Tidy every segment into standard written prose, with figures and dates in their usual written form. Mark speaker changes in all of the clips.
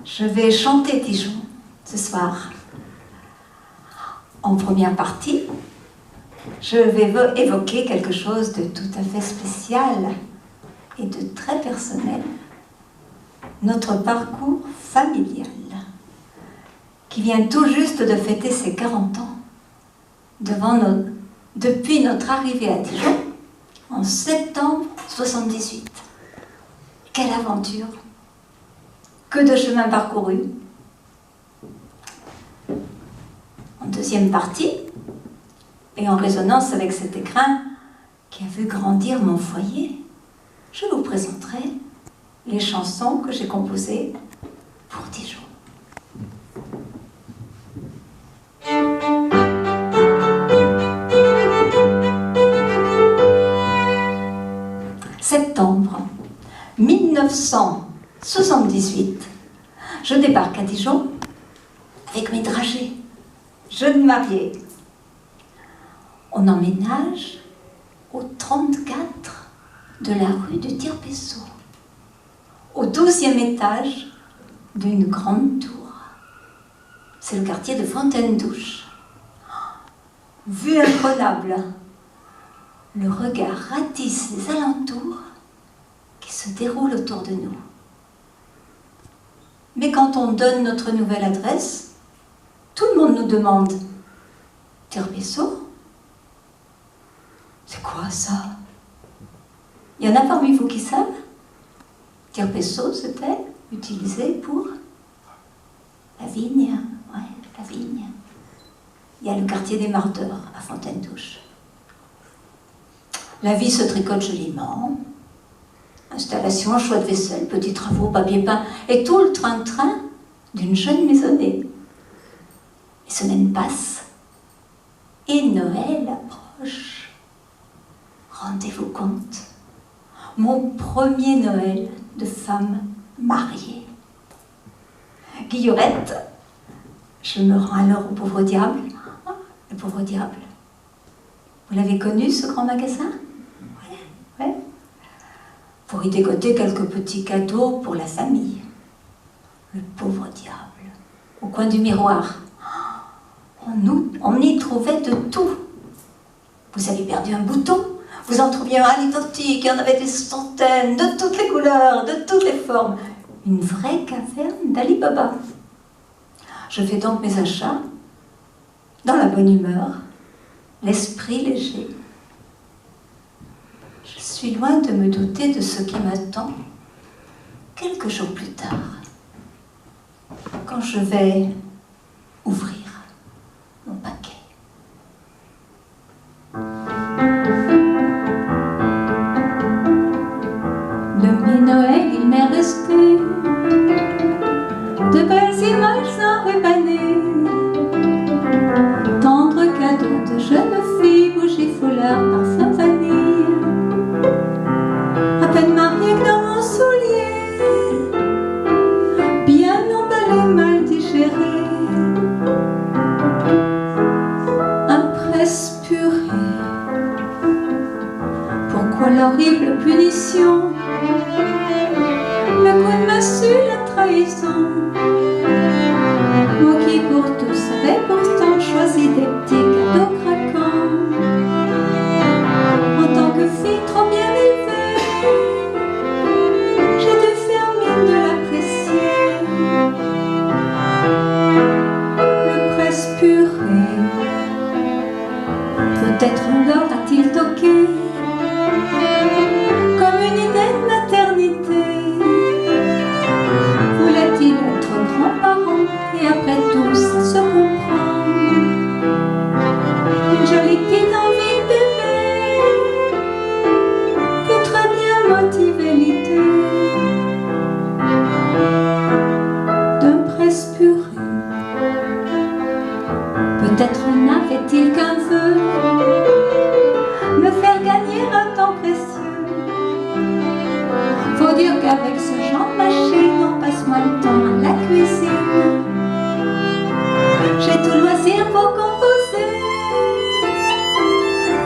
Speaker 1: Je vais chanter Dijon ce soir. En première partie, je vais évoquer quelque chose de tout à fait spécial et de très personnel. Notre parcours familial, qui vient tout juste de fêter ses 40 ans, depuis notre arrivée à Dijon, en septembre 78. Quelle aventure! Que de chemin parcouru! En deuxième partie, et en résonance avec cet écrin qui a vu grandir mon foyer, je vous présenterai les chansons que j'ai composées pour Dijon. Septembre 1978, je débarque à Dijon avec mes dragées, jeune mariée. On emménage au 34 de la rue du Tire-Pesseau, au 12e étage d'une grande tour. C'est le quartier de Fontaine-Douche. Vue imprenable, le regard ratisse les alentours qui se déroulent autour de nous. Mais quand on donne notre nouvelle adresse, tout le monde nous demande « Tire-Pesseau ? C'est quoi ça ?» Il y en a parmi vous qui savent ? Tire-Pesseau, c'était utilisé pour la vigne. Ouais, la vigne. Il y a le quartier des Mardeurs à Fontaine-Douche. La vie se tricote joliment. Installation, choix de vaisselle, petits travaux, papier peint et tout le train-train d'une jeune maisonnée. Les semaines passent et Noël approche. Rendez-vous compte, mon premier Noël de femme mariée. Guillerette, je me rends alors au Pauvre Diable. Le Pauvre Diable. Vous l'avez connu, ce grand magasin ? Ouais. Pour y dégoter quelques petits cadeaux pour la famille. Le Pauvre Diable. Au coin du miroir. On y trouvait de tout. Vous avez perdu un bouton, vous en trouviez un à l'identique, il y en avait des centaines, de toutes les couleurs, de toutes les formes. Une vraie caverne d'Ali Baba. Je fais donc mes achats, dans la bonne humeur, l'esprit léger. Je suis loin de me douter de ce qui m'attend quelques jours plus tard, quand je vais ouvrir mon paquet. De mes Noëls, il m'est resté de belles images enrubannées, tendres cadeaux de jeunes filles, bougies, foulards, parfums, vanille. À peine mariée que dans mon soulier, bien emballé, mal digéré, un presse-purée. Pourquoi l'horrible punition? Le coup de massue, la trahison. Moi qui pour tous avais pourtant choisi des petits cadeaux craquants. En tant que fille trop bien élevée, j'ai dû faire mine de l'apprécier. Le presse-purée, peut-être l'or a-t-il toqué comme une idée de maternité. Voulait-il être grand-parent et après tout ça se comprend. Une jolie petite envie de bébé peut très bien motiver l'idée d'un presse-purée. Peut-être n'avait-il qu'un vœu, me faire gagner un temps précieux. Faut dire qu'avec ce genre de machine, on passe moins de temps à la cuisine. J'ai tout loisir pour composer,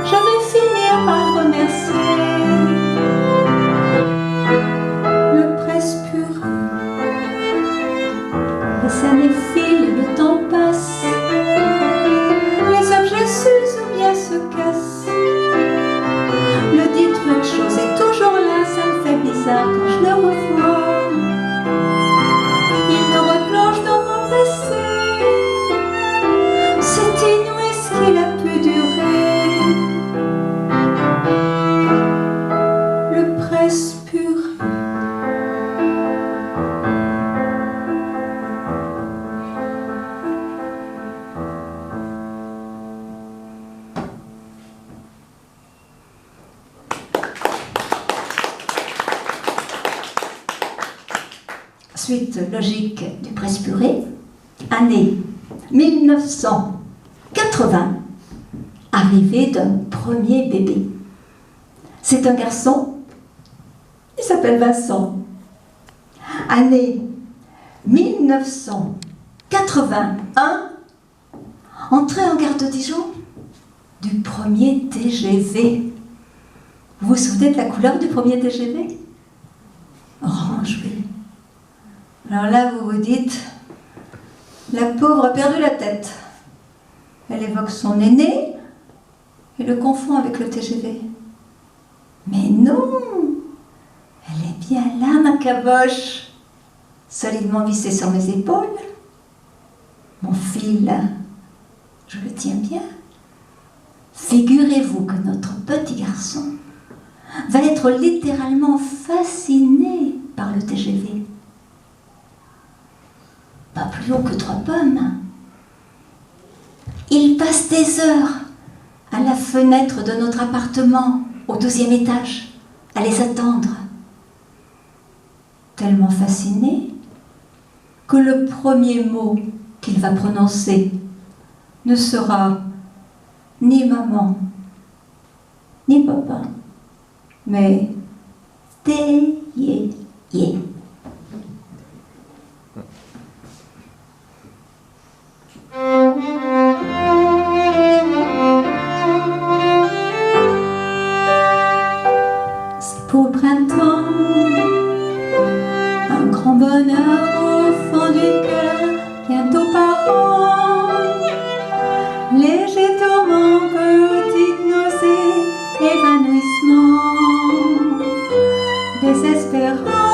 Speaker 1: je vais finir par le remercier. Le presse Suite logique du Presse-Purée, année 1980, arrivée d'un premier bébé. C'est un garçon, il s'appelle Vincent. Année 1981, entrée en gare de Dijon du premier TGV. Vous vous souvenez de la couleur du premier TGV? Orange, oui. Alors là, vous vous dites, la pauvre a perdu la tête. Elle évoque son aîné et le confond avec le TGV. Mais non, elle est bien là, ma caboche, solidement vissée sur mes épaules. Mon fil, je le tiens bien. Figurez-vous que notre petit garçon va être littéralement fasciné par le TGV. Pas plus haut que 3 pommes. Il passe des heures à la fenêtre de notre appartement au 12e étage à les attendre. Tellement fasciné que le premier mot qu'il va prononcer ne sera ni maman, ni papa, mais té-yé-yé. C'est pour le printemps, un grand bonheur au fond du cœur, bientôt par an. Léger tourment, petite nausée, évanouissement, désespérant.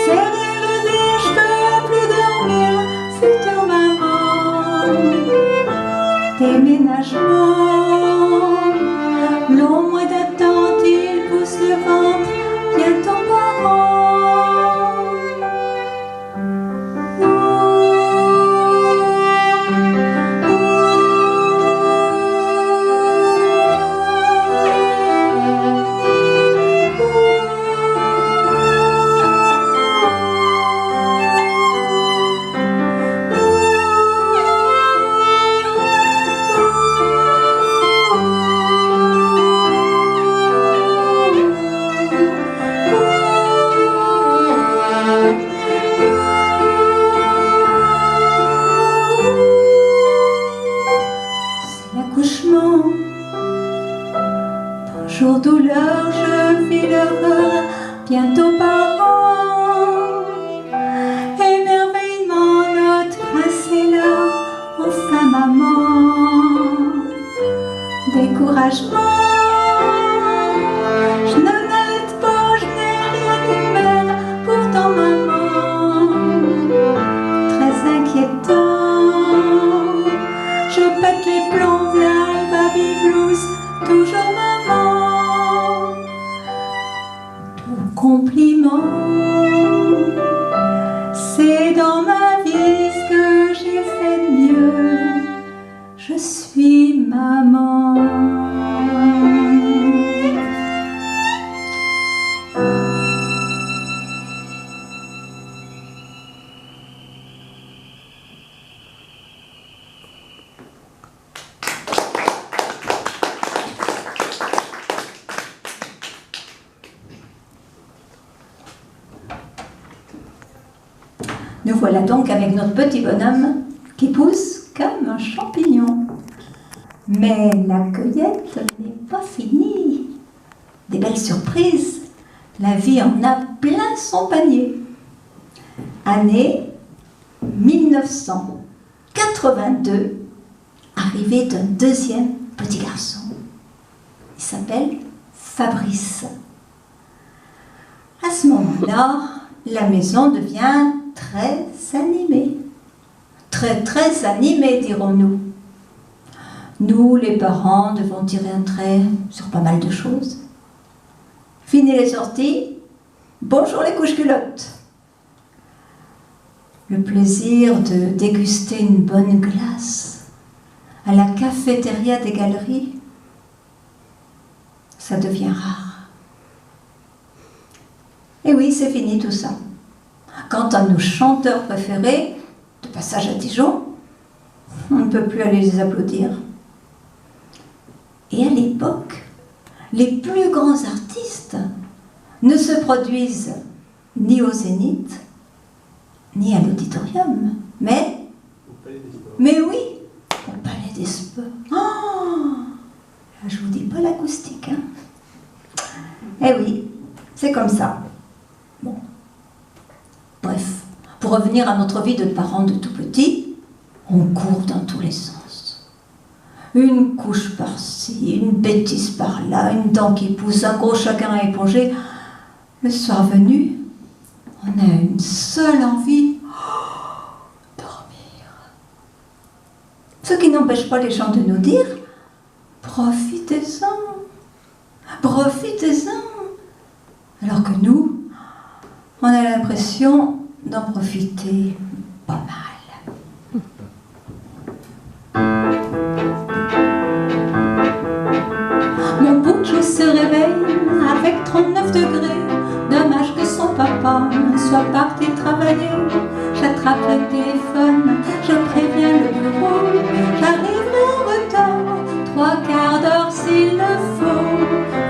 Speaker 1: Serrer le nez, je peux plus dormir, future maman. Déménagement, long mois d'attente, il pousse le ventre, bientôt par an. Bonjour douleur, je vis l'horreur, bientôt par an. Émerveillement, notre prince est là, enfin maman. Découragement, je ne n'allaite pas, je n'ai rien eu mère, pourtant maman. Très inquiétant, je pète les plombs, v'là le baby blues, toujours maman. Compliment, c'est dans ma vie ce que j'ai fait de mieux. Je suis maman. Nous voilà donc avec notre petit bonhomme qui pousse comme un champignon. Mais la cueillette n'est pas finie. Des belles surprises, la vie en a plein son panier. Année 1982, arrivée d'un deuxième petit garçon. Il s'appelle Fabrice. À ce moment-là, la maison devient très animée. Très animée, dirons-nous. Nous, les parents, devons tirer un trait sur pas mal de choses. Fini les sorties, bonjour les couches-culottes. Le plaisir de déguster une bonne glace à la cafétéria des galeries, ça devient rare. Et oui, c'est fini tout ça. Quant à nos chanteurs préférés, de passage à Dijon, on ne peut plus aller les applaudir. Et à l'époque, les plus grands artistes ne se produisent ni au Zénith, ni à l'auditorium, mais oui, au Palais des Sports. Oh, je vous dis pas l'acoustique, hein. Eh oui, c'est comme ça. Bon. Bref, pour revenir à notre vie de parents de tout petits, on court dans tous les sens. Une couche par-ci, une bêtise par-là, une dent qui pousse, un gros chagrin à éponger. Le soir venu, on a une seule envie, dormir. Ce qui n'empêche pas les gens de nous dire, profitez-en, profitez-en. Alors que nous, on a l'impression d'en profiter pas mal. Mon bouc se réveille avec 39 degrés. Dommage que son papa soit parti travailler. J'attrape le téléphone, je préviens le bureau. J'arriverai en retard, 3/4 d'heure s'il le faut.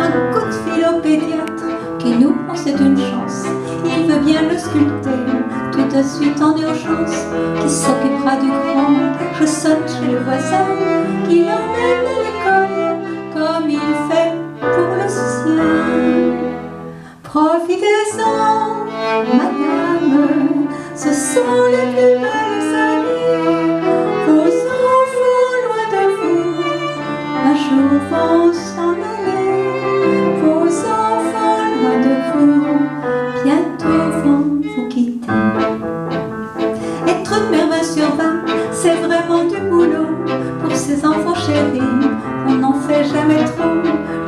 Speaker 1: Un coup de fil au pédiatre qui nous prend, c'est une chance. Il veut bien le sculpter tout de suite en urgence. Qui s'occupera du grand? Je sonne chez le voisin qui l'emmène à l'école comme il fait pour le sien. Profitez-en, madame, ce sont les plus belles années. Vos enfants loin de vous, un jour vont s'en aller. Vos enfants loin de vous, bientôt vont vous quitter. Être mère 20 sur 20, c'est vraiment du boulot. Pour ces enfants chéris, on n'en fait jamais trop.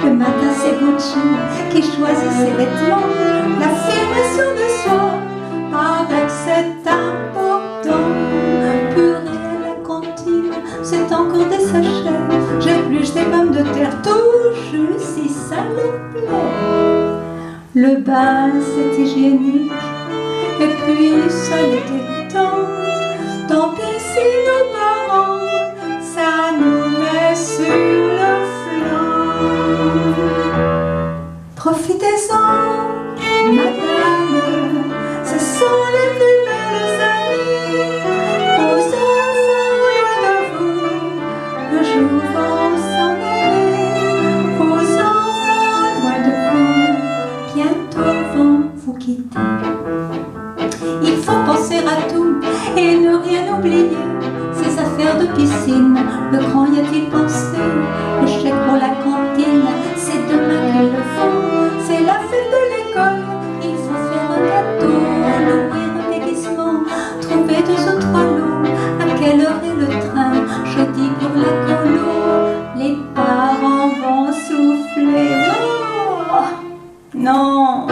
Speaker 1: Le matin c'est Gucci qui choisit ses vêtements. L'affirmation de soi, paraît que c'est important. Purée à la cantine, c'est encore des sachets. J'épluche des pommes de terre tout juste si ça leur plaît. Le bain c'est hygiénique, et puis ça les détend. Tant pis si nos parents, ça nous met sur le flanc. Profitez-en, madame, ce sont les plus belles années. Vos enfants loin de vous, le jour vont s'en aller. Vos enfants loin de vous, bientôt vont vous quitter. Il faut penser à tout et ne rien oublier. Ces affaires de piscine, le grand y a-t-il pensé? Le chèque pour la cantine, c'est demain qu'ils le font. C'est la fête de l'école, il faut faire un gâteau, louer un déguisement, trouver 2 ou 3 lots. À quelle heure est le train? Jeudi pour la colo. Les parents vont souffler. Oh, non,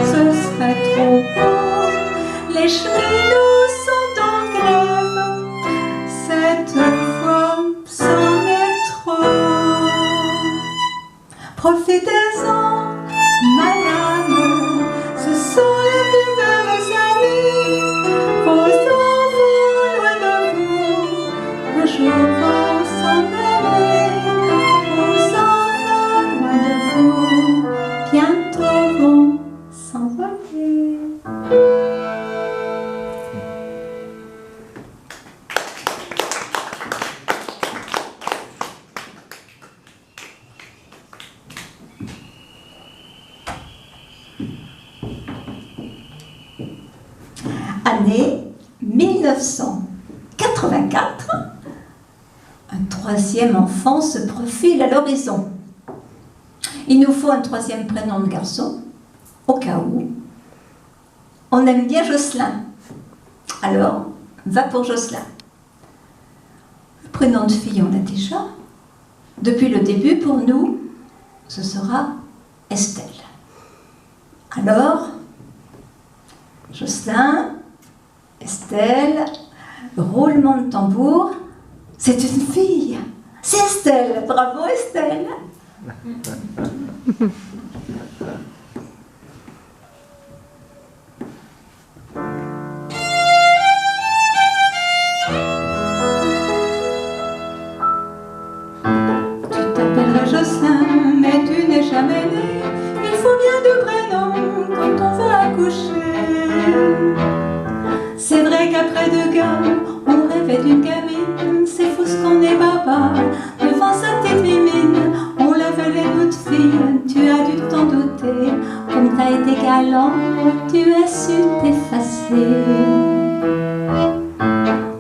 Speaker 1: ce serait trop beau. Les cheminots sont en grève. Cette fois, c'en est trop. Profitez-en, madame, ce sont les plus belles années. Vos enfants loin de vous, un jour vont s'en aller. Vos enfants loin de vous, bientôt vont s'envoler. Année 1984, un 3e enfant se profile à l'horizon. Il nous faut un 3e prénom de garçon, au cas où. On aime bien Jocelyn. Alors, va pour Jocelyn. Le prénom de fille, on l'a déjà. Depuis le début, pour nous, ce sera Estelle. Alors, Jocelyn, Estelle, roulement de tambour, c'est une fille, c'est Estelle, bravo Estelle. coucher. C'est vrai qu'après 2 gammes, on rêvait d'une gamine. C'est fou ce qu'on est baba, devant sa petite mimine. On levait les doutes filles, tu as dû t'en douter. Comme t'as été galant, tu as su t'effacer.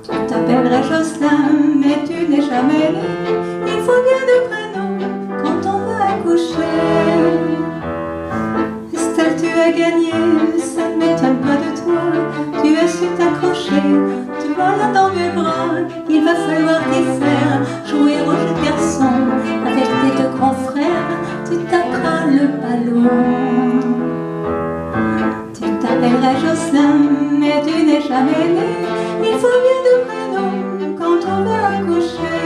Speaker 1: Tu t'appellerais Jocelyn, mais tu n'es jamais né. Il faut bien 2 prénoms quand on veut accoucher. Estelle, tu as gagné, ça ne m'étonne pas de toi. Tu as su t'accrocher, tu vas là dans mes bras. Il va falloir t'y faire, jouer au jeu de garçon. Avec tes 2 grands frères, tu taperas le ballon. Tu t'appellerais Jocelyn, mais tu n'es jamais né. Il faut bien 2 prénoms quand on veut accoucher.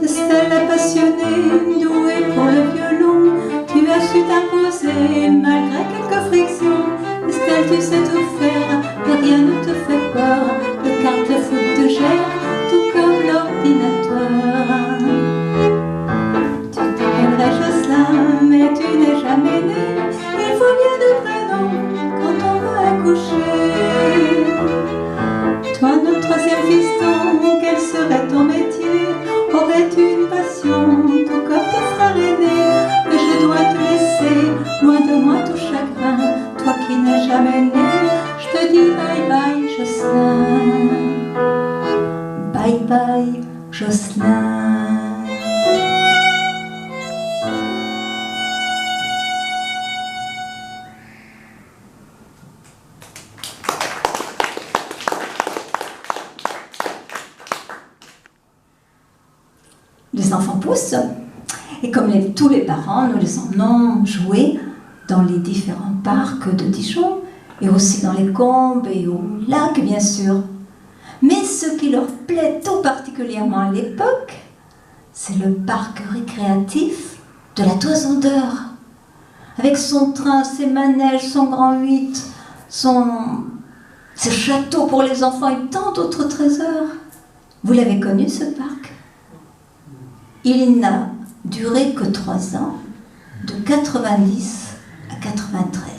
Speaker 1: Estelle, la passionnée, douée pour le violon. Tu as su t'imposer malgré quelques frictions. Estelle, tu sais tout faire, et rien ne te fait peur. Le carte-foot te gère, tout comme l'ordinateur. Tu t'appellerais Jocelyn, mais tu n'es jamais né. Il faut bien 2 prénoms quand on veut accoucher. Toi, notre 3e fiston, quel serait ton métier? Aurais-tu une passion, tout comme tes frères aînés? Mais je dois te laisser, loin de moi tout chagrin. Toi qui n'es jamais né, je te dis bye bye Jocelyn. Bye bye Jocelyn. Les enfants poussent, et comme tous les parents, nous les emmenons jouer dans les différents parcs de Dijon, et aussi dans les combes et au lac, bien sûr. Mais ce qui leur plaît tout particulièrement à l'époque, c'est le parc récréatif de la Toison d'Or, avec son train, ses manèges, son grand 8, ses châteaux pour les enfants et tant d'autres trésors. Vous l'avez connu, ce parc? Il n'a duré que 3 ans, de 90 à 93.